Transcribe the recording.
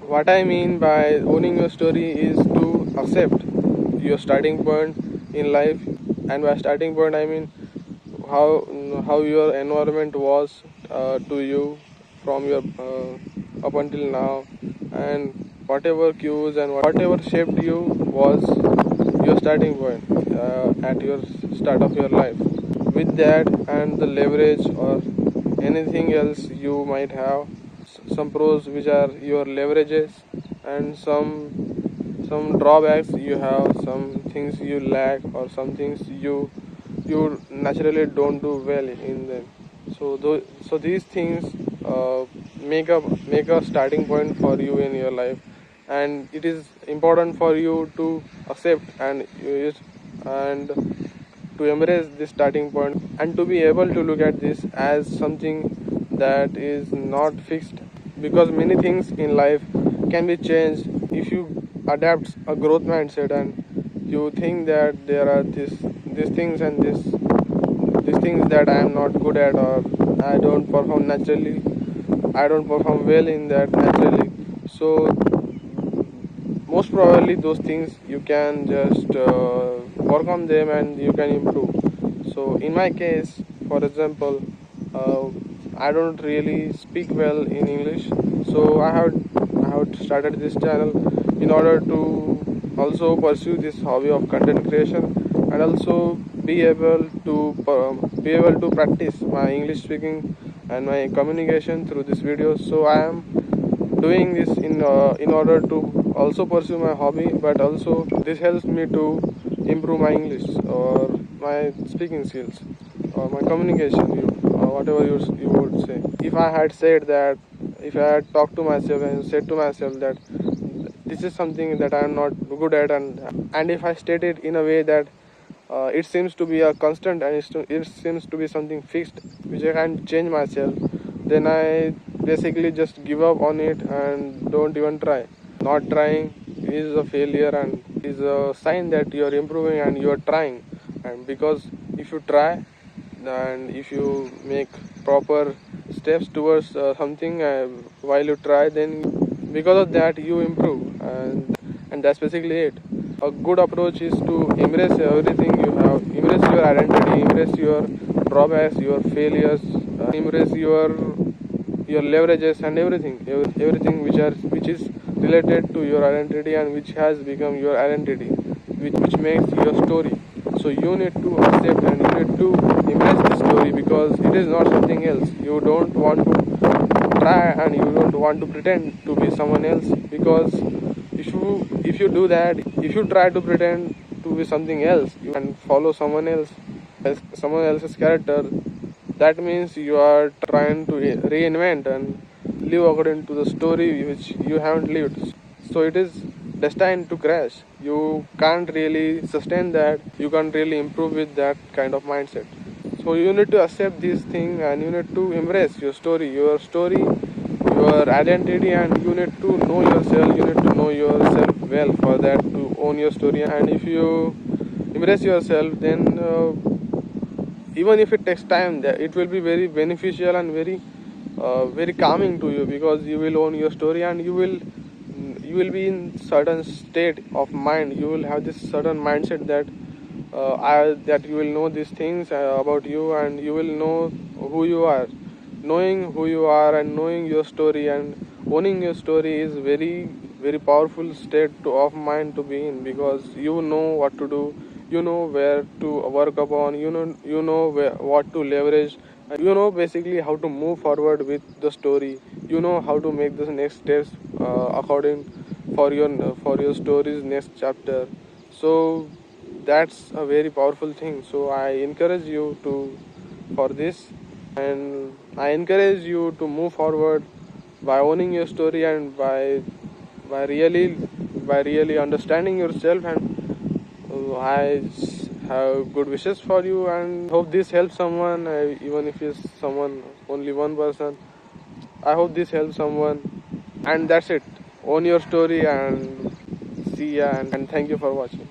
What I mean by owning your story is to accept your starting point in life, and by starting point I mean how your environment was to you from your up until now, and whatever cues and whatever shaped you was your starting point at your start of your life. With that and the leverage or anything else you might have, some pros which are your leverages, and some drawbacks you have, some things you lack, or some things you naturally don't do well in them. So these things make a starting point for you in your life, and it is important for you to accept and to embrace this starting point, and to be able to look at this as something that is not fixed, because many things in life can be changed if you adapt a growth mindset, and you think that there are these things and these things that I am not good at, or I don't perform naturally, I don't perform well in that naturally. So most probably those things you can just work on them and you can improve. So in my case, for example, uh, I don't really speak well in English, so I have started this channel in order to also pursue this hobby of content creation, and also be able to practice my English speaking and my communication through this video. So I am doing this in order to also pursue my hobby, but also this helps me to improve my English or my speaking skills or my communication, or whatever you would say. If I had said that, if I had talked to myself and said to myself that this is something that I am not good at, and if I state it in a way that it seems to be a constant, and it seems to be something fixed which I can change myself, then I basically just give up on it and don't even try. Not trying is a failure, and is a sign that you are improving and you are trying. And because if you try and if you make proper steps towards something while you try, then because of that you improve, and that's basically it. A good approach is to embrace everything you have, embrace your identity, embrace your drawbacks, your failures, embrace your leverages and everything which is related to your identity and which has become your identity, which makes your story. So you need to accept and you need to embrace the story, because it is not something else. You don't want to try and you don't want to pretend to be someone else, because if you do that, if you try to pretend to be something else, you can follow someone else's character. That means you are trying to reinvent and live according to the story which you haven't lived. So it is destined to crash. You can't really sustain that. You can't really improve with that kind of mindset. So you need to accept this thing and you need to embrace your story, your identity, and you need to know yourself. You need to know yourself well for that to own your story. And if you embrace yourself, then even if it takes time, that it will be very beneficial and very calming to you, because you will own your story and you will be in certain state of mind. You will have this certain mindset that that you will know these things about you, and you will know who you are. Knowing who you are and knowing your story and owning your story is very powerful state of mind to be in, because you know what to do, you know where to work upon, you know what to leverage, and you know basically how to move forward with the story. You know how to make the next steps according for your story's next chapter. So that's a very powerful thing. So I encourage you to for this, and I encourage you to move forward by owning your story, and by really by really understanding yourself. And I have good wishes for you, and hope this helps someone, even if it's someone, only one person. I hope this helps someone, and that's it. Own your story, and see ya, and thank you for watching.